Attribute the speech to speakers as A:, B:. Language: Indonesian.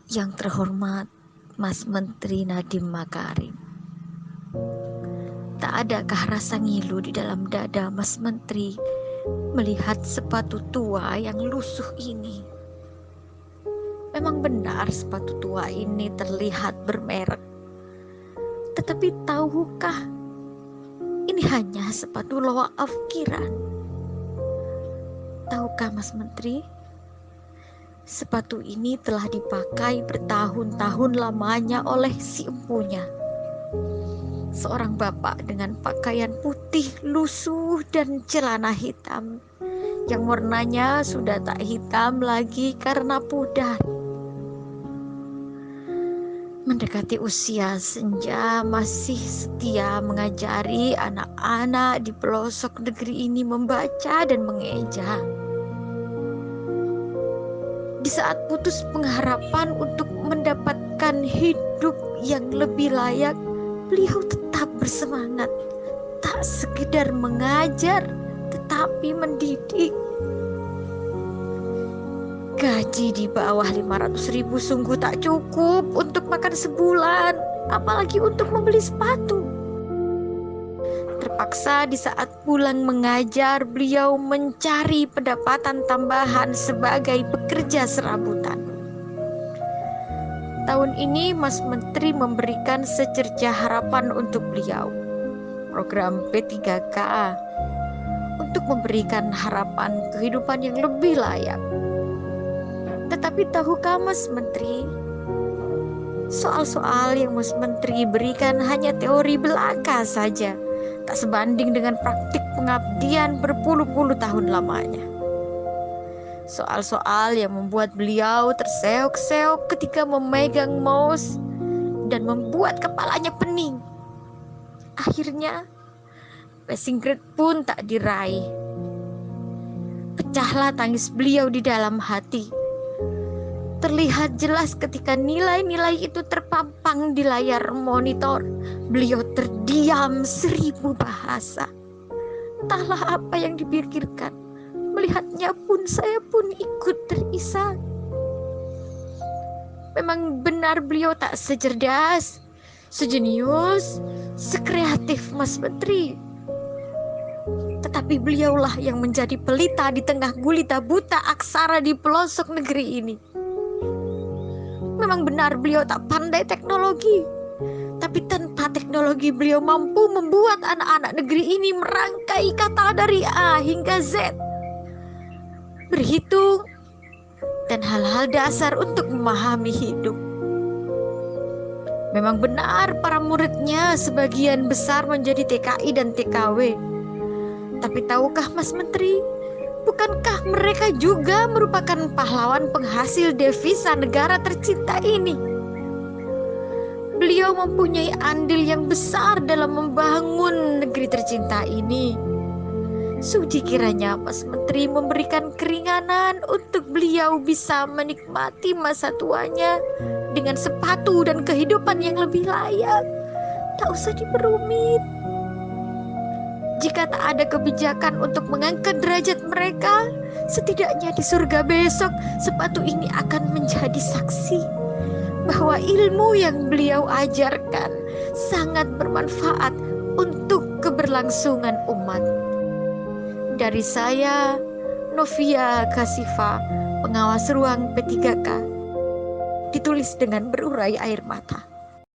A: Yang terhormat Mas Menteri Nadiem Makarim, tak adakah rasa ngilu di dalam dada Mas Menteri melihat sepatu tua yang lusuh ini? Memang benar sepatu tua ini terlihat bermerek, tetapi tahukah ini hanya sepatu loaaf kiran? Tahukah Mas Menteri, sepatu ini telah dipakai bertahun-tahun lamanya oleh si empunya, seorang bapak dengan pakaian putih lusuh dan celana hitam yang warnanya sudah tak hitam lagi karena pudar. Mendekati usia senja, masih setia mengajari anak-anak di pelosok negeri ini membaca dan mengeja. Di saat putus pengharapan untuk mendapatkan hidup yang lebih layak, beliau tetap bersemangat, tak sekedar mengajar, tetapi mendidik. Gaji di bawah 500.000 sungguh tak cukup untuk makan sebulan, apalagi untuk membeli sepatu. Terpaksa di saat pulang mengajar, beliau mencari pendapatan tambahan sebagai pekerja serabutan. Tahun ini Mas Menteri memberikan secerca harapan untuk beliau, program P3K, untuk memberikan harapan kehidupan yang lebih layak. Tetapi tahukah Mas Menteri, soal-soal yang Mas Menteri berikan hanya teori belaka saja, tak sebanding dengan praktik pengabdian berpuluh-puluh tahun lamanya. Soal-soal yang membuat beliau terseok-seok ketika memegang mouse dan membuat kepalanya pening. Akhirnya passing grade pun tak diraih. Pecahlah tangis beliau di dalam hati. Terlihat jelas ketika nilai-nilai itu terpampang di layar monitor. Beliau terdiam 1000 bahasa. Entahlah apa yang dipikirkan. Melihatnya pun saya pun ikut terisak. Memang benar beliau tak secerdas, sejenius, sekreatif Mas Menteri. Tetapi beliaulah yang menjadi pelita di tengah gulita buta aksara di pelosok negeri ini. Memang benar beliau tak pandai teknologi, tapi tanpa teknologi beliau mampu membuat anak-anak negeri ini merangkai kata dari A hingga Z, berhitung, dan hal-hal dasar untuk memahami hidup. Memang benar para muridnya sebagian besar menjadi TKI dan TKW. Tapi tahukah Mas Menteri, bukankah mereka juga merupakan pahlawan penghasil devisa negara tercinta ini? Beliau mempunyai andil yang besar dalam membangun negeri tercinta ini. Sudi kiranya Mas Menteri memberikan keringanan untuk beliau bisa menikmati masa tuanya dengan sepatu dan kehidupan yang lebih layak. Tak usah diperumit. Jika tak ada kebijakan untuk mengangkat derajat mereka, setidaknya di surga besok sepatu ini akan menjadi saksi bahwa ilmu yang beliau ajarkan sangat bermanfaat untuk keberlangsungan umat. Dari saya, Novia Kasifa, pengawas ruang P3K, ditulis dengan berurai air mata.